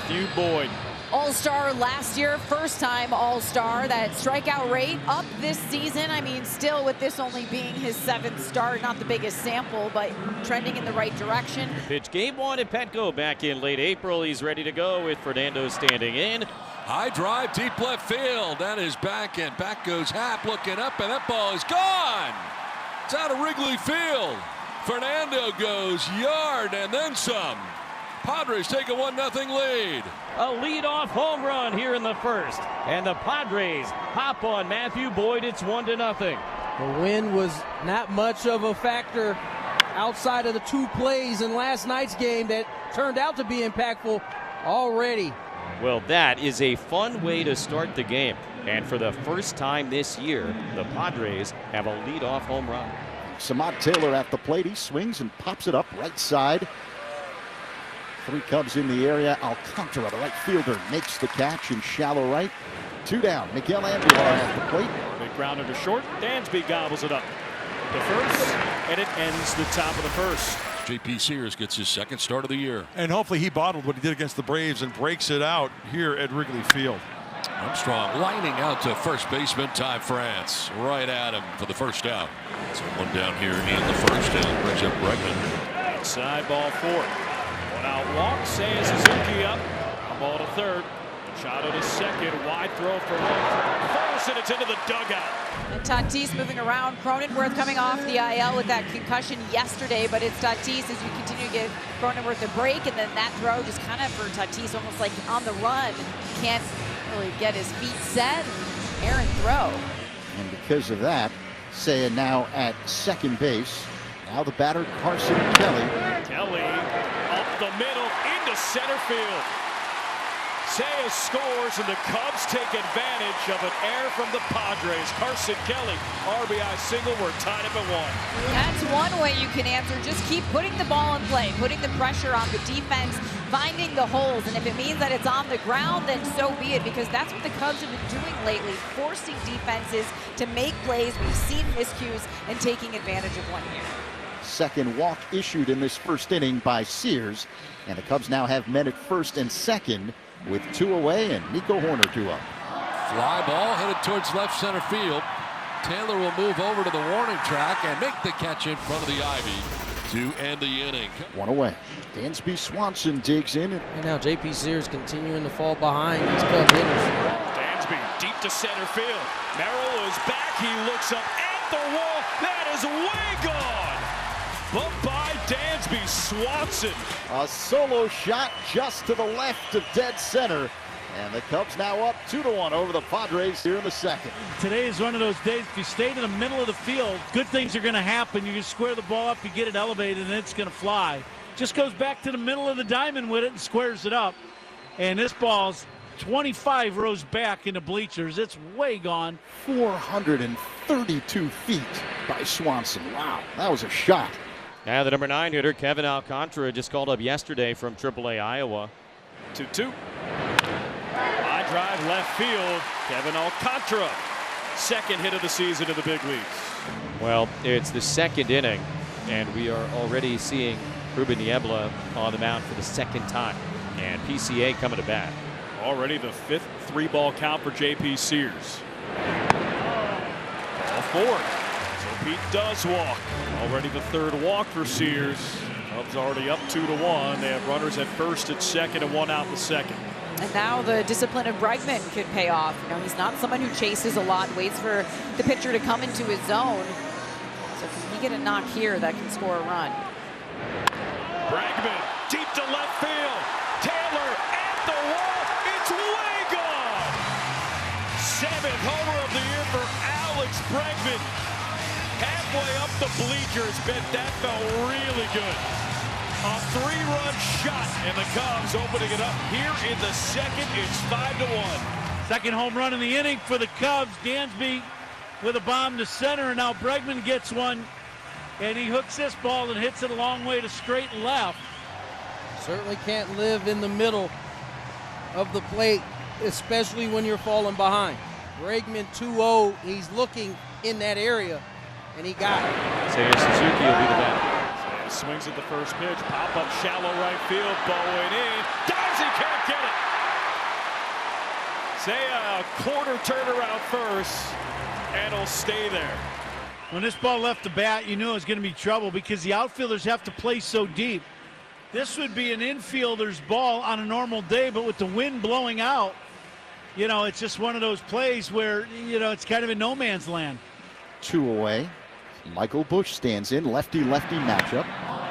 Matthew Boyd. All-Star last year, first time All-Star. That strikeout rate up this season. I mean, still with this only being his 7th start, not the biggest sample, but trending in the right direction. Pitch game 1 at Petco back in late April. He's ready to go with Fernando standing in. High drive, deep left field. That is back, and back goes Happ looking up, and that ball is gone. It's out of Wrigley Field. Fernando goes yard and then some. Padres take a 1-0 lead. A leadoff home run here in the first. And the Padres hop on Matthew Boyd. It's 1-0. The wind was not much of a factor outside of the 2 plays in last night's game that turned out to be impactful already. Well, that is a fun way to start the game. And for the first time this year, the Padres have a leadoff home run. Samad Taylor at the plate. He swings and pops it up right side. 3 Cubs in the area. Alcantara, the right fielder, makes the catch in shallow right. 2 down. Miguel Aguilar at the plate. Big grounder to short. Dansby gobbles it up. The first, and it ends the top of the first. J.P. Sears gets his 2nd start of the year. And hopefully he bottled what he did against the Braves and breaks it out here at Wrigley Field. Armstrong lining out to first baseman Ty France. Right at him for the first out. So 1 down here in the first, and brings up Bregman. Outside ball 4. Out walk, Seiya Suzuki up. A ball to third. Machado to second. Wide throw for 1. First, and it's into the dugout. And Tatis moving around. Cronenworth coming off the IL with that concussion yesterday, but it's Tatis as you continue to give Cronenworth a break, and then that throw just kind of for Tatis almost like on the run. Can't really get his feet set. Errant throw. And because of that, Seiya now at second base. Now the batter, Carson Kelly. Kelly up the middle into center field. Seiya scores, and the Cubs take advantage of an error from the Padres. Carson Kelly, RBI single. We're tied up at 1. That's one way you can answer. Just keep putting the ball in play, putting the pressure on the defense, finding the holes. And if it means that it's on the ground, then so be it, because that's what the Cubs have been doing lately, forcing defenses to make plays. We've seen miscues and taking advantage of one here. Second walk issued in this first inning by Sears. And the Cubs now have men at first and second with 2 away and Nico Horner 2 up. Fly ball headed towards left center field. Taylor will move over to the warning track and make the catch in front of the ivy to end the inning. 1 away. Dansby Swanson digs in. And now J.P. Sears continuing to fall behind these Cubs hitters. Dansby deep to center field. Merrill is back. He looks up at the wall. That is way gone. Bumped by Dansby. Swanson. A solo shot just to the left of dead center. And the Cubs now up 2-1 over the Padres here in the second. Today is one of those days, if you stay in the middle of the field, good things are going to happen. You can square the ball up, you get it elevated, and it's going to fly. Just goes back to the middle of the diamond with it and squares it up. And this ball's 25 rows back in the bleachers. It's way gone. 432 feet by Swanson. Wow, that was a shot. Now the number 9 hitter, Kevin Alcantara, just called up yesterday from AAA Iowa. 2-2. High drive left field. Kevin Alcantara. 2nd hit of the season in the big leagues. Well, it's the 2nd inning, and we are already seeing Ruben Niebla on the mound for the 2nd time. And PCA coming to bat. Already the 5th 3-ball count for J.P. Sears. Ball 4. So Pete does walk. Already the 3rd walk for Sears. Cubs already up 2-1. They have runners at first and second and 1 out in the second. And now the discipline of Bregman could pay off. You know, he's not someone who chases a lot, waits for the pitcher to come into his zone. So if he get a knock here, that can score a run. Bregman deep to left field. Taylor at the wall. It's way gone. 7th homer of the year for Alex Bregman. Halfway up the bleachers, bet that felt really good. A 3-run shot, and the Cubs opening it up here in the second. It's 5-1. Second home run in the inning for the Cubs. Dansby with a bomb to center, and now Bregman gets one, and he hooks this ball and hits it a long way to straight and left. Certainly can't live in the middle of the plate, especially when you're falling behind. Bregman 2-0, he's looking in that area, and he got it. Seiya Suzuki will be the batter. Swings at the first pitch. Pop up shallow right field. Bowen in. Dives. He can't get it. Say a quarter turnaround first, and he'll stay there. When this ball left the bat, you knew it was going to be trouble because the outfielders have to play so deep. This would be an infielder's ball on a normal day, but with the wind blowing out, you know, it's just one of those plays where, you know, it's kind of in no man's land. 2 away. Michael Busch stands in. Lefty-lefty matchup.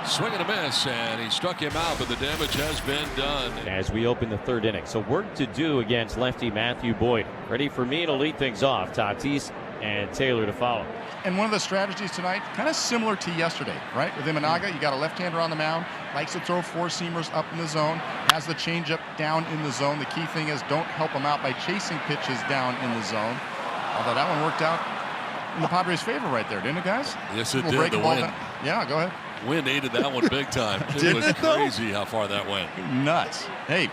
Swing and a miss, and he struck him out, but the damage has been done. As we open the 3rd inning. So work to do against lefty Matthew Boyd. Ready for me to lead things off. Tatis and Taylor to follow. And one of the strategies tonight, kind of similar to yesterday, right? With Imanaga, you got a left-hander on the mound, likes to throw 4-seamers up in the zone, has the changeup down in the zone. The key thing is don't help him out by chasing pitches down in the zone. Although that one worked out in the Padres' favor right there, didn't it, guys? Yes, it did. The wind. Yeah, go ahead. Wind aided that one big time. It was crazy how far that went. Nuts. Hey,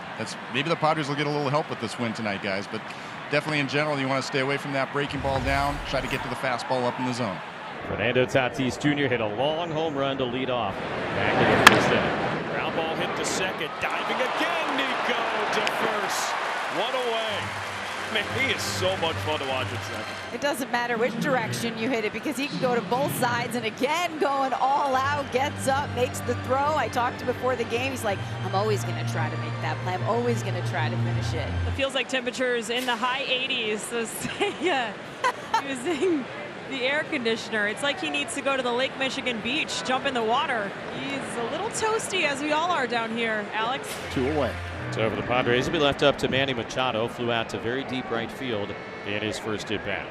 maybe the Padres will get a little help with this win tonight, guys, but definitely in general, you want to stay away from that breaking ball down, try to get to the fastball up in the zone. Fernando Tatis Jr. hit a long home run to lead off. Back in the 1st inning. Ground ball hit to second. Diving again, Nico to first. 1 away. Man, he is so much fun to watch at second. It doesn't matter which direction you hit it because he can go to both sides, and again going all out, gets up, makes the throw. I talked to him before the game. He's like, I'm always going to try to make that play. I'm always going to try to finish it. It feels like temperatures in the high 80s. So yeah, using the air conditioner. It's like he needs to go to the Lake Michigan beach, jump in the water. He's a little toasty, as we all are down here, Alex. 2 away. So for the Padres, will be left up to Manny Machado. Flew out to very deep right field in his first at bat.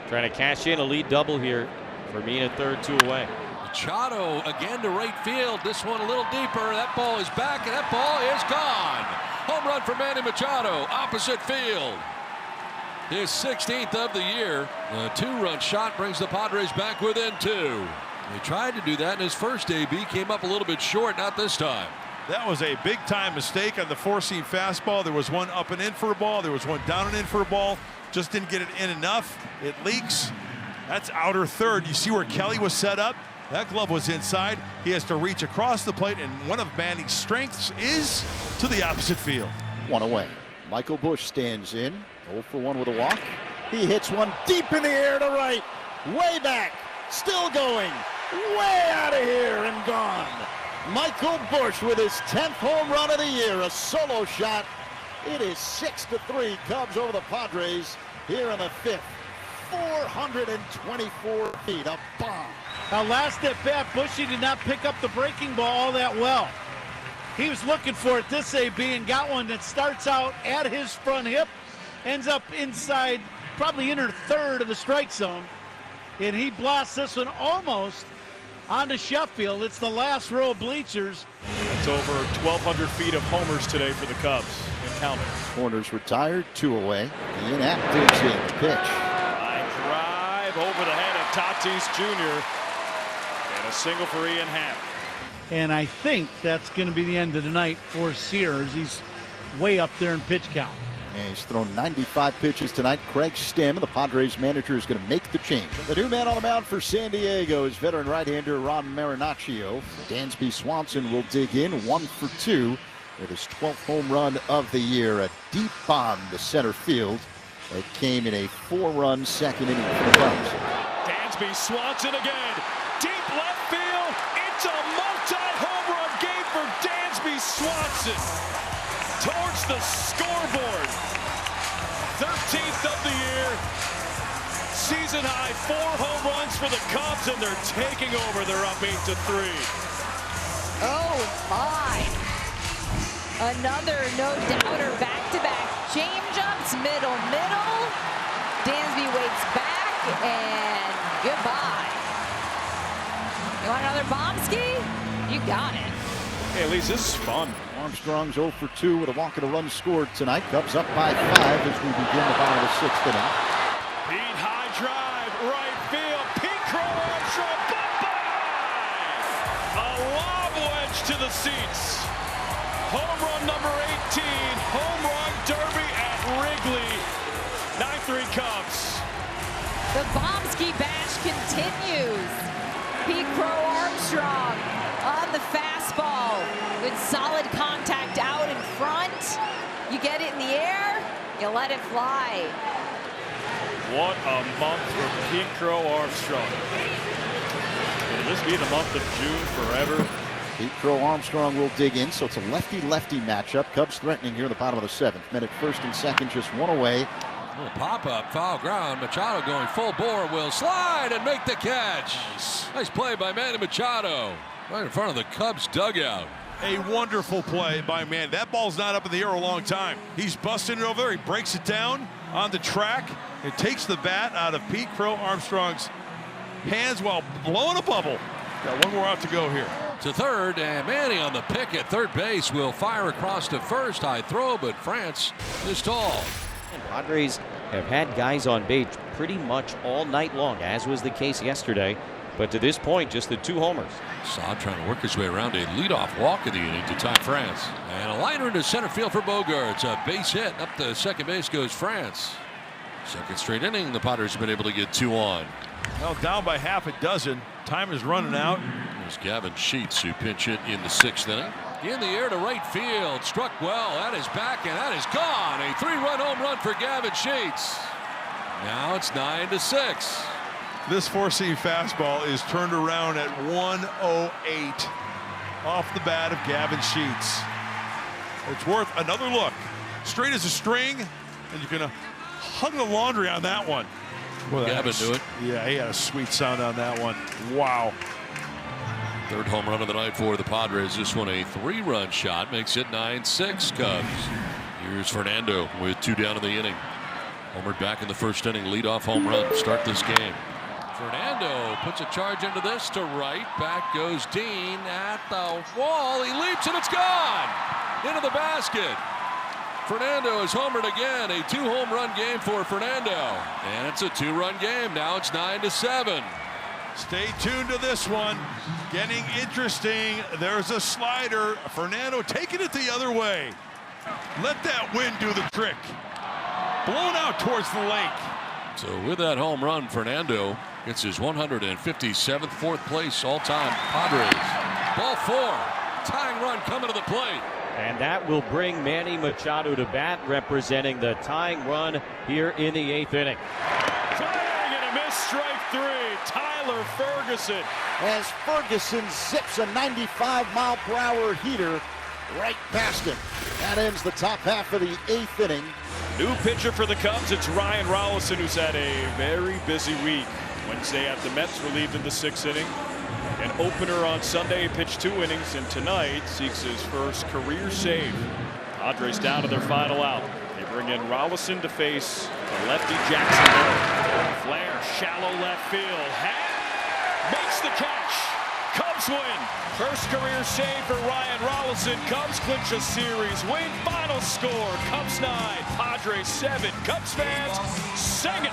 Trying to cash in a lead double here for me at 3rd, 2 away. Machado again to right field. This one a little deeper. That ball is back, and that ball is gone. Home run for Manny Machado, opposite field. His 16th of the year. A 2-run shot brings the Padres back within 2. They tried to do that in his first AB. Came up a little bit short, not this time. That was a big-time mistake on the 4-seam fastball. There was one up and in for a ball. There was one down and in for a ball. Just didn't get it in enough. It leaks. That's outer third. You see where Kelly was set up? That glove was inside. He has to reach across the plate, and one of Manning's strengths is to the opposite field. 1 away. Michael Busch stands in. 0 for 1 with a walk. He hits one deep in the air to right. Way back. Still going. Way out of here and gone. Michael Busch with his 10th home run of the year, a solo shot. It is 6-3 Cubs over the Padres here in the 5th. 424 feet, a bomb. Now, last at bat, Bushy did not pick up the breaking ball all that well. He was looking for it this AB and got one that starts out at his front hip, ends up inside, probably inner 3rd of the strike zone, and he blasts this one almost onto Sheffield. It's the last row of bleachers. That's over 1,200 feet of homers today for the Cubs. And counting. Corners retired, 2 away. Ian Happ digs in. Pitch. Line drive over the head of Tatis Jr. And a single for Ian Happ. And I think that's going to be the end of the night for Sears. He's way up there in pitch count. And he's thrown 95 pitches tonight. Craig Stem, the Padres manager, is going to make the change. The new man on the mound for San Diego is veteran right-hander Ron Marinaccio. Dansby Swanson will dig in, 1 for 2 with his 12th home run of the year. A deep bomb to center field that came in a 4-run 2nd inning for the Cubs. Dansby Swanson again. Deep left field. It's a multi-home run game for Dansby Swanson. Towards the scoreboard. 13th of the year. Season high 4 home runs for the Cubs, and they're taking over. They're up 8-3. Oh my. Another no-doubter back-to-back. Change-ups, middle. Dansby waits back, and goodbye. You want another Bombski? You got it. Hey, at least this is fun. Armstrong's 0 for 2 with a walk and a run scored tonight. Cubs up by 5 as we begin the bottom of the 6th inning. Pete, high drive, right field. Pete Crow-Armstrong, bye-bye! A lob wedge to the seats. Home run number 18, home run derby at Wrigley. 9-3 Cubs. The Bombski bash continues. Pete Crow-Armstrong on let it fly. What a month for Pete Crow-Armstrong. Will this be the month of June forever? Pete Crow-Armstrong will dig in, so it's a lefty-lefty matchup. Cubs threatening here in the bottom of the 7th. Men at first and second, just one away. Little pop-up, foul ground. Machado going full bore, will slide and make the catch. Nice play by Manny Machado, right in front of the Cubs dugout. A wonderful play by Manny. That ball's not up in the air a long time. He's busting it over there. He breaks it down on the track. It takes the bat out of Pete Crow-Armstrong's hands while blowing a bubble. Got one more out to go here. To third, and Manny on the pick at third base will fire across to first. High throw, but France is tall. Padres have had guys on base pretty much all night long, as was the case yesterday. But to this point, just the 2 homers. Saad trying to work his way around a leadoff walk of the inning to tie France. And a liner into center field for Bogaerts. A base hit. Up to second base goes France. Second straight inning, the Padres have been able to get 2 on. Well, down by half a dozen. Time is running out. There's Gavin Sheets, who pinch hit in the 6th inning. In the air to right field. Struck well. That is back, and that is gone. A 3-run home run for Gavin Sheets. Now it's 9-6. This 4-seam fastball is turned around at 108 off the bat of Gavin Sheets. It's worth another look. Straight as a string, and you can hung the laundry on that one. Well, Gavin knew it. Yeah, he had a sweet sound on that one. Wow. Third home run of the night for the Padres. This one a 3-run shot, makes it 9-6 Cubs. Here's Fernando with 2 down in the inning. Homered back in the 1st inning, leadoff home run to start this game. Fernando puts a charge into this to right. Back goes Dean at the wall. He leaps and it's gone into the basket. Fernando is homered again. A 2-home run game for Fernando. And it's a 2-run game. Now it's 9-7. Stay tuned to this one. Getting interesting. There's a slider. Fernando taking it the other way. Let that wind do the trick. Blown out towards the lake. So with that home run, Fernando gets his 157th 4th place all-time Padres. Ball 4. Tying run coming to the plate. And that will bring Manny Machado to bat, representing the tying run here in the 8th inning. Swing and a miss, strike 3. Tyler Ferguson. As Ferguson zips a 95-mile-per-hour heater right past him. That ends the top half of the 8th inning. New pitcher for the Cubs, it's Ryan Rollison, who's had a very busy week. Wednesday at the Mets, relieved in the 6th inning. An opener on Sunday, pitched 2 innings, and tonight seeks his first career save. Padres down to their final out. They bring in Rollison to face the lefty Jackson Miller. Flair, shallow left field. Makes the catch. Cubs win. First career save for Ryan Rollison. Cubs clinch a series win. Final score, Cubs 9, Padres 7. Cubs fans, sing it.